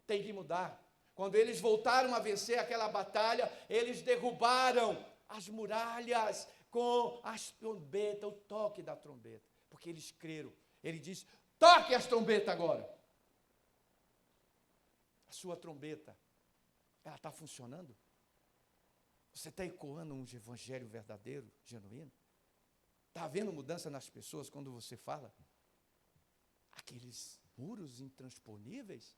Tem que mudar. Quando eles voltaram a vencer aquela batalha, eles derrubaram as muralhas com as trombetas, o toque da trombeta. Porque eles creram. Ele disse: toque as trombetas agora. A sua trombeta, ela está funcionando? Você está ecoando um evangelho verdadeiro, genuíno? Está havendo mudança nas pessoas quando você fala? Aqueles muros intransponíveis?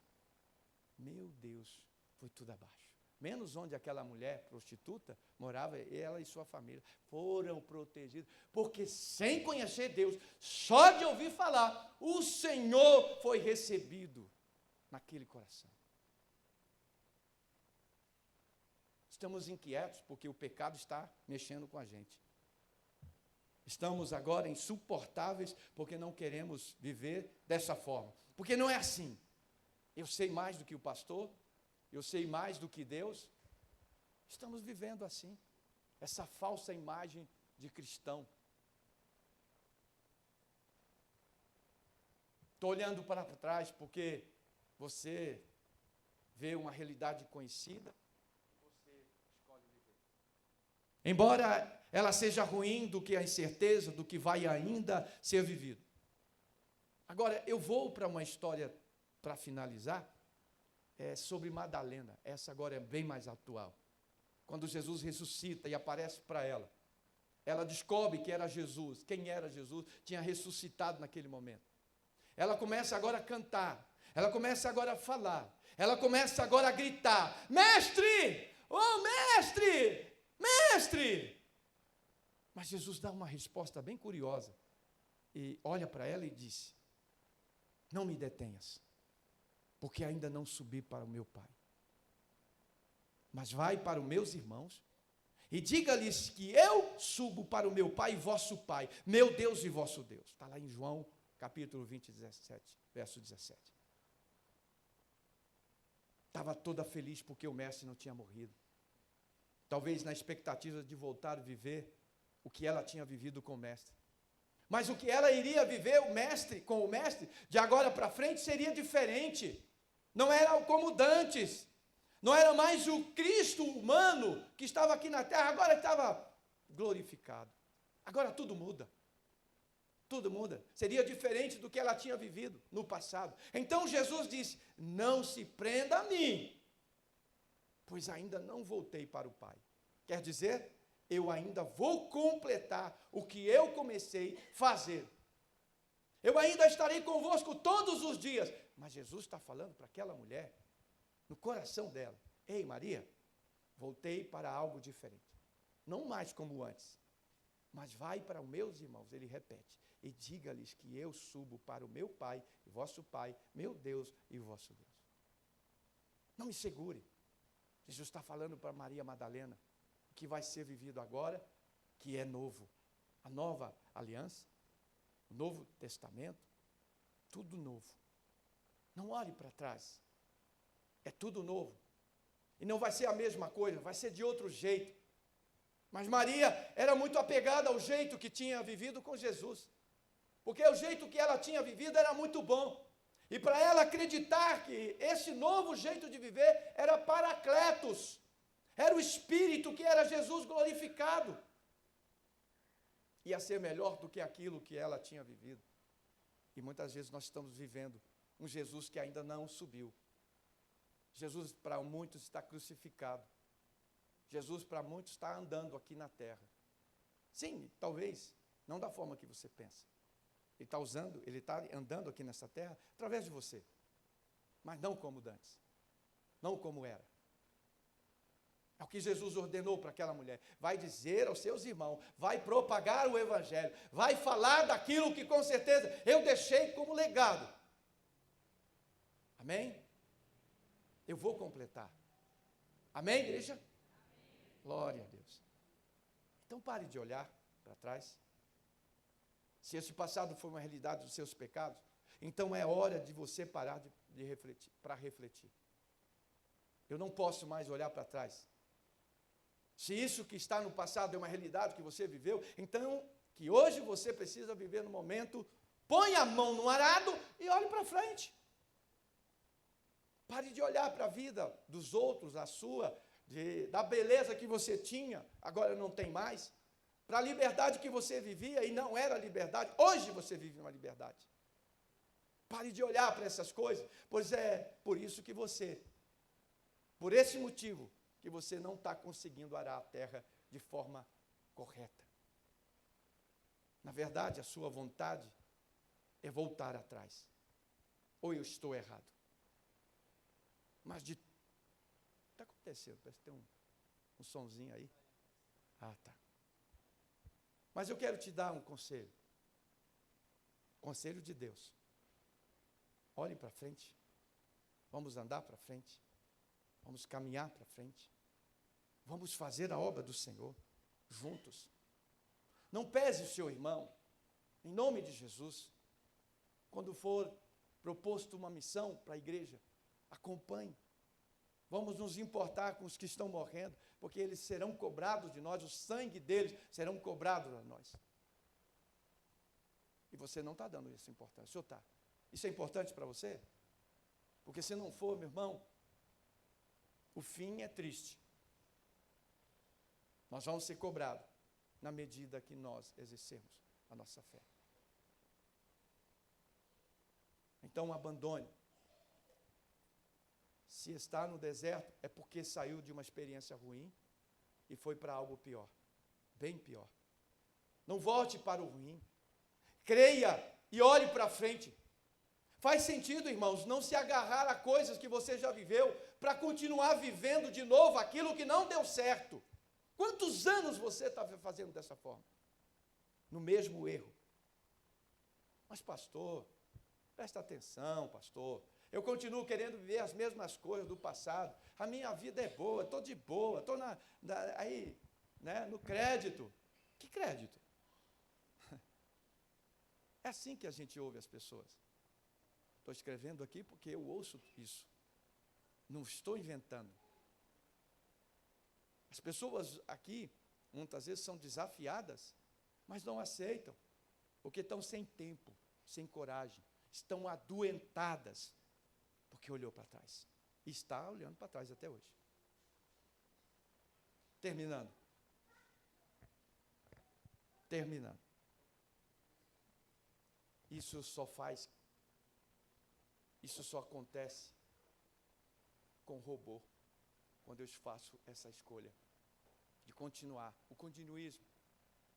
Meu Deus, foi tudo abaixo. Menos onde aquela mulher prostituta morava, ela e sua família foram protegidos, porque sem conhecer Deus, só de ouvir falar, o Senhor foi recebido naquele coração. Estamos inquietos porque o pecado está mexendo com a gente. Estamos agora insuportáveis porque não queremos viver dessa forma. Porque não é assim. Eu sei mais do que o pastor, eu sei mais do que Deus. Estamos vivendo assim. Essa falsa imagem de cristão. Estou olhando para trás porque você vê uma realidade conhecida. Embora ela seja ruim do que a incerteza do que vai ainda ser vivido. Agora, eu vou para uma história, para finalizar, sobre Madalena. Essa agora é bem mais atual. Quando Jesus ressuscita e aparece para ela, ela descobre que era Jesus. Quem era Jesus? Tinha ressuscitado naquele momento. Ela começa agora a cantar. Ela começa agora a falar. Ela começa agora a gritar: mestre! Oh, mestre! Mestre! Mas Jesus dá uma resposta bem curiosa. E olha para ela e diz: não me detenhas, porque ainda não subi para o meu Pai. Mas vai para os meus irmãos e diga-lhes que eu subo para o meu Pai e vosso Pai, meu Deus e vosso Deus. Está lá em João, capítulo 20, 17, verso 17. Estava toda feliz porque o mestre não tinha morrido. Talvez na expectativa de voltar a viver o que ela tinha vivido com o mestre. Mas o que ela iria viver com o mestre, de agora para frente, seria diferente. Não era como dantes. Não era mais o Cristo humano que estava aqui na terra, agora estava glorificado. Agora tudo muda. Tudo muda. Seria diferente do que ela tinha vivido no passado. Então Jesus disse: não se prenda a mim, pois ainda não voltei para o Pai. Quer dizer, eu ainda vou completar o que eu comecei a fazer. Eu ainda estarei convosco todos os dias. Mas Jesus está falando para aquela mulher, no coração dela: ei, Maria, voltei para algo diferente. Não mais como antes, mas vai para os meus irmãos, ele repete, e diga-lhes que eu subo para o meu Pai, e vosso Pai, meu Deus e vosso Deus. Não me segure. Jesus está falando para Maria Madalena o que vai ser vivido agora, que é novo. A nova aliança, o novo testamento, tudo novo. Não olhe para trás. É tudo novo. E não vai ser a mesma coisa, vai ser de outro jeito. Mas Maria era muito apegada ao jeito que tinha vivido com Jesus. Porque o jeito que ela tinha vivido era muito bom. E para ela acreditar que esse novo jeito de viver era Paracletos. Era o Espírito que era Jesus glorificado. Ia ser melhor do que aquilo que ela tinha vivido. E muitas vezes nós estamos vivendo um Jesus que ainda não subiu. Jesus para muitos está crucificado. Jesus para muitos está andando aqui na terra. Sim, talvez, não da forma que você pensa. Ele está andando aqui nessa terra através de você. Mas não como dantes. Não como era. É o que Jesus ordenou para aquela mulher. Vai dizer aos seus irmãos, vai propagar o Evangelho, vai falar daquilo que com certeza eu deixei como legado. Amém? Eu vou completar. Amém, igreja? Glória a Deus. Então pare de olhar para trás. Se esse passado foi uma realidade dos seus pecados, então é hora de você parar de refletir, para refletir. Eu não posso mais olhar para trás. Se isso que está no passado é uma realidade que você viveu, então que hoje você precisa viver no momento, põe a mão no arado e olhe para frente. Pare de olhar para a vida dos outros, a sua, da beleza que você tinha, agora não tem mais, para a liberdade que você vivia e não era liberdade, hoje você vive uma liberdade. Pare de olhar para essas coisas, pois é por isso que você, por esse motivo, que você não está conseguindo arar a terra de forma correta. Na verdade, a sua vontade é voltar atrás. Ou eu estou errado? Mas está acontecendo, parece que tem um sonzinho aí. Ah, tá. Mas eu quero te dar um conselho. Conselho de Deus. Olhe para frente. Vamos andar para frente. Vamos caminhar para frente. Vamos fazer a obra do Senhor juntos. Não pese o seu irmão. Em nome de Jesus. Quando for proposto uma missão para a igreja, acompanhe. Vamos nos importar com os que estão morrendo, porque eles serão cobrados de nós, o sangue deles serão cobrados a nós. E você não está dando essa importância. O senhor está. Isso é importante para você? Porque se não for, meu irmão, o fim é triste. Nós vamos ser cobrados na medida que nós exercermos a nossa fé. Então abandone. Se está no deserto, é porque saiu de uma experiência ruim e foi para algo pior, bem pior. Não volte para o ruim. Creia e olhe para frente. Faz sentido, irmãos, não se agarrar a coisas que você já viveu para continuar vivendo de novo aquilo que não deu certo. Quantos anos você está fazendo dessa forma? No mesmo erro. Mas, pastor, presta atenção, pastor. Eu continuo querendo viver as mesmas coisas do passado. A minha vida é boa, estou de boa, estou aí, né, no crédito. Que crédito? É assim que a gente ouve as pessoas. Estou escrevendo aqui porque eu ouço isso. Não estou inventando. As pessoas aqui, muitas vezes, são desafiadas, mas não aceitam, porque estão sem tempo, sem coragem, estão adoentadas, porque olhou para trás. E está olhando para trás até hoje. Terminando. Isso só acontece com o robô, quando eu faço essa escolha de continuar, o continuismo.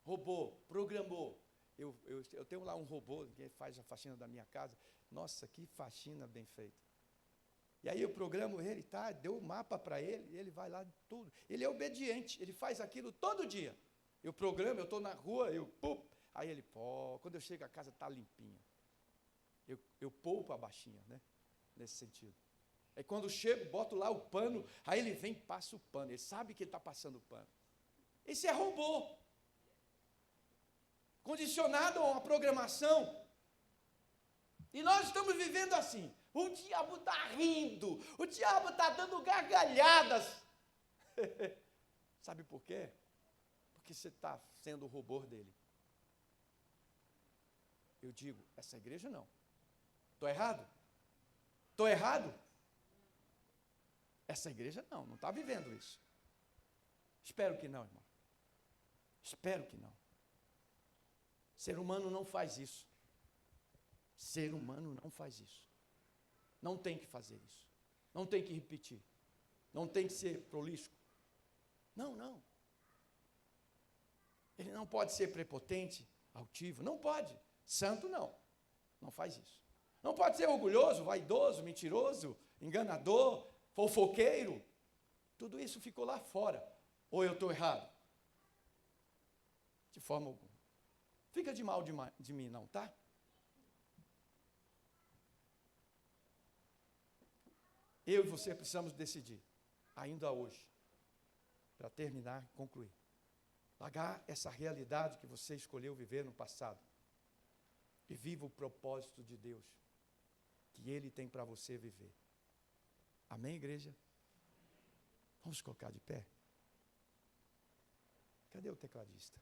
Robô, programou. Eu tenho lá um robô que faz a faxina da minha casa. Nossa, que faxina bem feita. E aí eu programo ele, deu o mapa para ele, ele vai lá tudo. Ele é obediente, ele faz aquilo todo dia. Eu programo, eu estou na rua, aí ele, quando eu chego a casa está limpinha. Eu poupo a baixinha, né? Nesse sentido. Aí quando eu chego, boto lá o pano, aí ele vem e passa o pano. Ele sabe que ele está passando o pano. Esse é robô. Condicionado a uma programação. E nós estamos vivendo assim. O diabo está rindo. O diabo está dando gargalhadas. Sabe por quê? Porque você está sendo o robô dele. Eu digo, essa igreja não. Estou errado? Estou errado? Essa igreja não está vivendo isso. Espero que não, irmão. Espero que não. Ser humano não faz isso. Ser humano não faz isso. Não tem que fazer isso. Não tem que repetir. Não tem que ser prolixo. Não. Ele não pode ser prepotente, altivo. Não pode. Santo não. Não faz isso. Não pode ser orgulhoso, vaidoso, mentiroso, enganador, fofoqueiro. Tudo isso ficou lá fora. Ou eu estou errado? De forma alguma. Fica de mal de mim não, tá? Eu e você precisamos decidir, ainda hoje, para terminar e concluir. Largar essa realidade que você escolheu viver no passado. E viva o propósito de Deus, que Ele tem para você viver. Amém, igreja? Vamos colocar de pé? Cadê o tecladista?